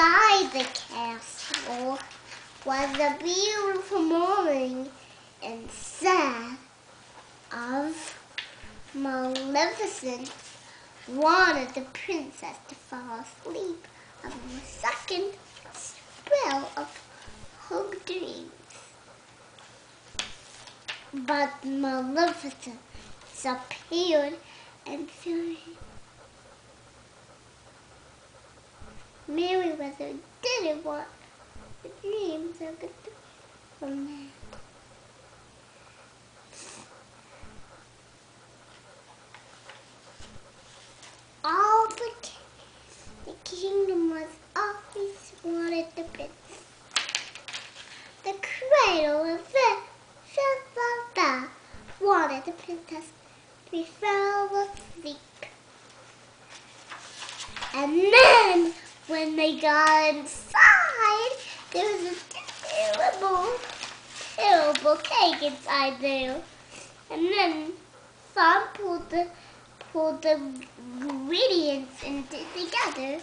Inside the castle was a beautiful morning, instead of Maleficent wanted the princess to fall asleep under the second spell of her dreams. But Maleficent appeared and Merryweather didn't want the dreams of the from that. All the kingdom was always wanted the prince. The cradle of the wanted the princess to be fell asleep. And then, when they got inside, there was a terrible cake inside there. And then Sam pulled the ingredients together.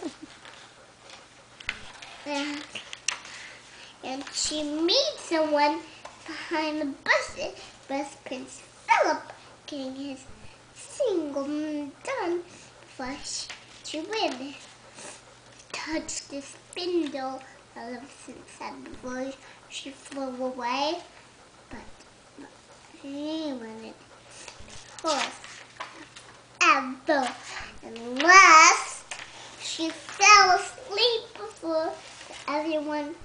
And she made someone behind the bushes, but Prince Philip getting his single done before she went. Touched the spindle, Maleficent said before she flew away, but she wanted horse ever, unless she fell asleep before everyone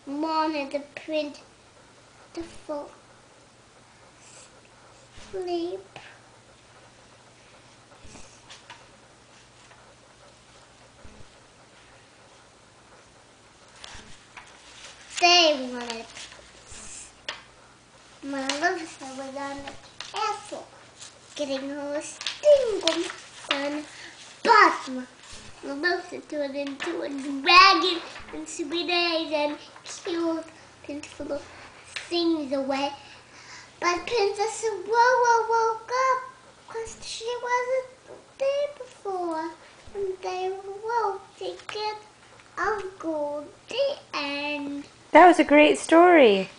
wanted the prince to fall asleep. They wanted Maleficent was on the castle getting her single done, but Maleficent turned into a dragon and sweet eggs and killed Prince Philip things away. But Princess woke up because she wasn't there before, and they woke to get Uncle. The end. That was a great story.